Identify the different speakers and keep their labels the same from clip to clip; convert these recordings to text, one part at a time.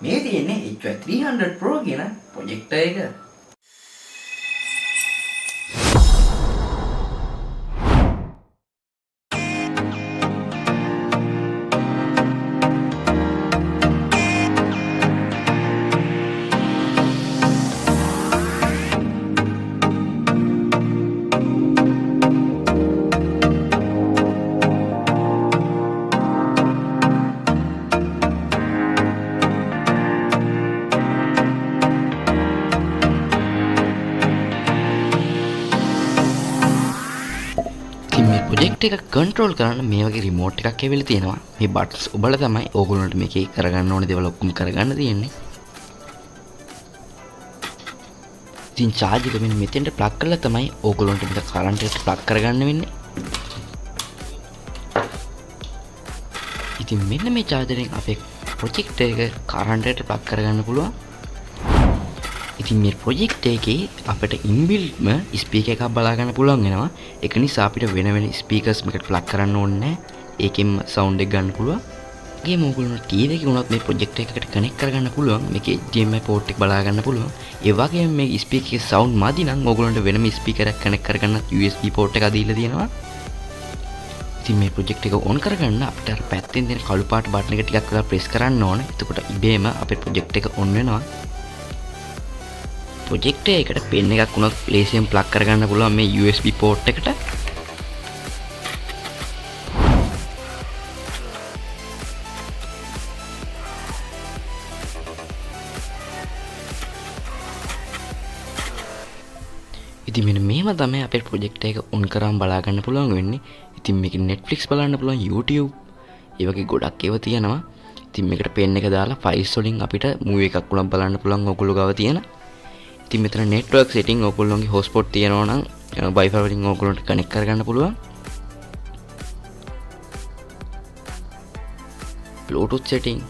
Speaker 1: මේ තියෙන්නේ HY300 Pro කියන ප්‍රොජෙක්ටර් එක. මේ ප්‍රොජෙක්ට් එක කන්ට්‍රෝල් කරන්න මේ වගේ රිමෝට් එකක් ඇවිල්ලා තියෙනවා. මේ බටන්ස් ඔබලා තමයි ඕගොල්ලන්ට මේකේ කරගන්න ඕනේ දේවල් ඔක්කොම කරගන්න තියෙන්නේ. ඉතින් charge එක මෙන්න මෙතෙන්ට ප්ලග් කරලා තමයි ඕගොල්ලන්ට මේක කරන්ට් එකට ප්ලග් කරගන්න වෙන්නේ. ඉතින් මෙන්න මේ charger එකෙන් අපේ ප්‍රොජෙක්ට් එක කරන්ට් එකට ප්ලග් කරගන්න පුළුවන්. ඉතින් මේ ප්‍රොජෙක්ට් එකේ අපිට ඉන්බිල්ට්ම ස්පීකර් එකක් බලා ගන්න පුළුවන් වෙනවා. ඒක නිසා අපිට වෙන වෙන ස්පීකර්ස් මේකට ප්ලග් කරන්න ඕනේ නැහැ. ඒකෙන්ම සවුන්ඩ් එක ගන්න පුළුවන්. ඒකේ මොකද ටීවී එකේ වුණත් මේ ප්‍රොජෙක්ට් එකකට කනෙක්ට් කරගන්න පුළුවන්. මේකේ HDMI පෝට් එක බලා ගන්න පුළුවන්. ඒ වගේම මේ ස්පීකර් එකේ සවුන්ඩ් මදි නම් ඕගොල්ලන්ට වෙනම ස්පීකර් එකක් කනෙක්ට් කරගන්නත් USB පෝට් එකක් දීලා තියෙනවා. ඉතින් මේ ප්‍රොජෙක්ට් එක ඔන් කරගන්න අපිට අර පැත්තෙන් දෙන කළු පාට බටන් එක ටිකක් වෙලා ප්‍රෙස් කරන්න ඕනේ. එතකොට ඉබේම අපේ ප්‍රොජෙක්ට් එක ඔන් වෙනවා. ප්‍රොජෙක්ටර් එකට පෙන් එකක් වුණත් ප්ලේසියෙන් ප්ලග් කරගන්න පුළුවන් මේ USB පෝට් එකට. ඉතින් මෙන්න මේව තමයි අපේ ප්‍රොජෙක්ටර් එක ඔන් කරාම බලා ගන්න පුළුවන් වෙන්නේ. ඉතින් මේකේ Netflix බලන්න පුළුවන්, YouTube ඒ වගේ ගොඩක් ඒවා තියෙනවා. ඉතින් මේකට පෙන් එක දාලා ෆයිල්ස් වලින් අපිට මූවි එකක් උනත් බලන්න පුළුවන් ඕගොල්ලෝ ගාව තියෙන. ඉතින් මෙතන network setting ඕගොල්ලෝගේ hotspot තියෙනවා නම් Wi-Fi වලින් ඕගොල්ලන්ට කනෙක්ට් කරගන්න පුළුවන්. Bluetooth setting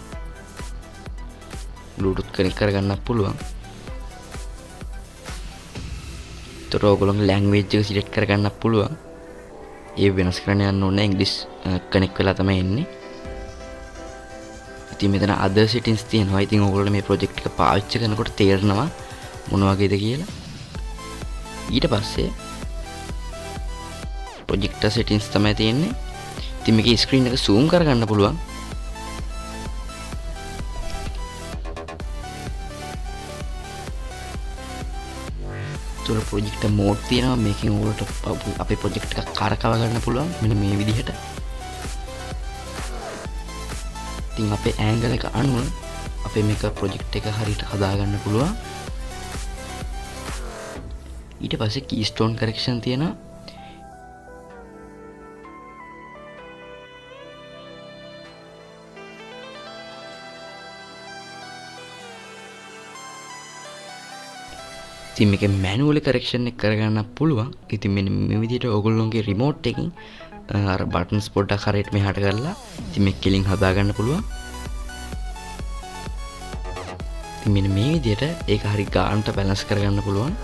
Speaker 1: Bluetooth කනෙක්ට් කරගන්නත් පුළුවන්. ඒතර ඕගොල්ලෝගේ language එක select කරගන්නත් පුළුවන්. ඒ වෙනස් කරන්න යන්න ඕනේ English කනෙක්ට් වෙලා තමයි එන්නේ. ඉතින් මෙතන other settings තියෙනවා. ඉතින් ඕගොල්ලෝ මේ project එක පාවිච්චි කරනකොට තේරෙනවා මොන වගේද කියලා. ඊට පස්සේ ප්‍රොජෙක්ටර් settings තමයි තියෙන්නේ. ඉතින් මේකේ screen එක zoom කරගන්න පුළුවන්. තුන ප්‍රොජෙක්ටර් mode තියෙනවා. මේකෙන් ඔයාලට අපේ ප්‍රොජෙක්ට් එක කරකව ගන්න පුළුවන් මෙන්න මේ විදිහට. ඉතින් අපේ angle එක අනුව අපේ මේක ප්‍රොජෙක්ට් එක හරියට හදා ගන්න පුළුවන්. ඊට පස්සේ keystone correction තියෙනවා. ඉතින් මේක manually correction එක කරගන්න පුළුවන්. ඉතින් මෙන්න මේ විදිහට ඔයගොල්ලෝගේ remote එකකින් අර buttons පොඩ්ඩක් හරියට මෙහාට කරලා ඉතින් මේක කෙලින් හදා ගන්න පුළුවන්. ඉතින් මෙන්න මේ විදිහට ඒක හරි ගානට balance කරගන්න පුළුවන්.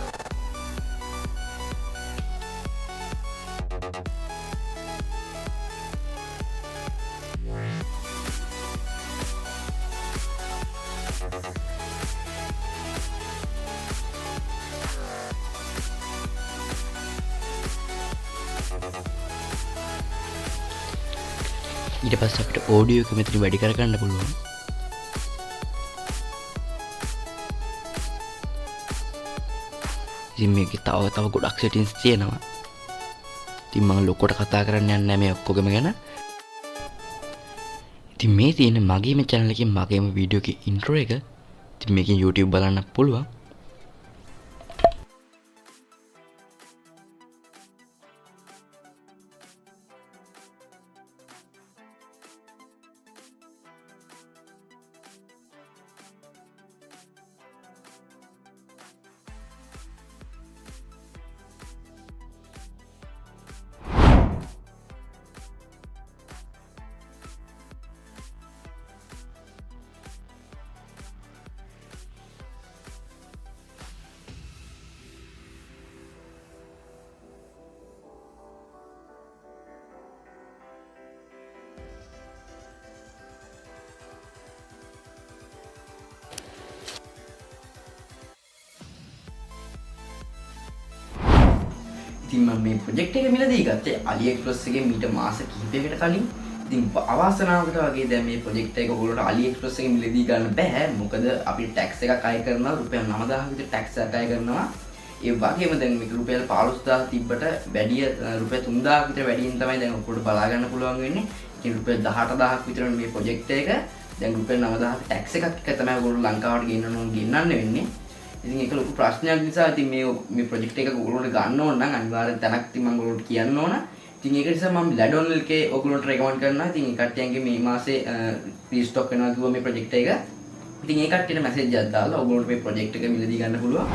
Speaker 1: ඊට පස්සේ අපිට ඔඩියෝ එක මෙතන වැඩි කරගන්න පුළුවන්. ඉතින් මේකේ තව ගොඩක් settings තියෙනවා. ඉතින් මම ලොකුවට කතා කරන්න යන්නේ නැහැ මේ ඔක්කොගෙම ගැන. ඉතින් මේ තියෙන මගේම channel එකේ මගේම වීඩියෝ එකේ intro එක. ඉතින් මේකෙන් YouTube බලන්න පුළුවන්. ඉතින් මම මේ ප්‍රොජෙක්ට් එක මිලදී ගත්තේ AliExpress එකෙන් මීට මාස කිහිපයකට කලින්. ඉතින් අවාසනාවකට වගේ දැන් මේ ප්‍රොජෙක්ට් එක ඔයගොල්ලෝට AliExpress එකෙන් මිලදී ගන්න බෑ. මොකද අපි ටැක්ස් එකක් අය කරනවා රුපියල් 9000 විතර ටැක්ස් එකක් අය කරනවා. ඒ වගේම දැන් මේක රුපියල් 15000 තිබ්බට වැඩි රුපියල් 3000 විතර වැඩියෙන් තමයි දැන් ඔයගොල්ලෝ බලා ගන්න පුළුවන් වෙන්නේ. ඉතින් රුපියල් 18000ක් විතර මේ ප්‍රොජෙක්ට් එක. දැන් රුපියල් 9000ක ටැක්ස් එකක් එක තමයි ඔයගොල්ලෝ ලංකාවට ගෙන්නන්න වෙන්නේ. ඉතින් ඒක ලොකු ප්‍රශ්නයක් නිසා ඉතින් මේ ප්‍රොජෙක්ට් එක ඔයගොල්ලෝට ගන්න ඕන නම් අනිවාර්යෙන් තැනක් ඉතින් මම ඔයගොල්ලෝට කියන්න ඕන. ඉතින් ඒක නිසා මම ලැඩොන් එකේ ඔයගොල්ලෝට රෙකමන්ඩ් කරනවා. ඉතින් ඒ කට්ටියන්ගේ මේ මාසේ රීස්ටොක් වෙනවා කිව්වා මේ ප්‍රොජෙක්ට් එක. ඉතින් ඒ කට්ටියට මැසේජ් එකක් දාලා ඔයගොල්ලෝට මේ ප්‍රොජෙක්ට් එක මිලදී ගන්න පුළුවන්.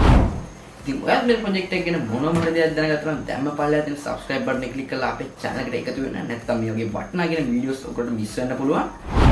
Speaker 1: ඉතින් ඔයාලා මේ ප්‍රොජෙක්ට් එක ගැන මොන දෙයක් දැනගත්තා නම් දැම්ම පල්ලෙහා තියෙන subscribe button එක ක්ලික් කරලා අපේ channel එකට එකතු වෙන්න. නැත්නම් මේ වගේ වටිනා කියන වීඩියෝස් ඔයගොල්ලෝට මිස් වෙන්න පුළුවන්.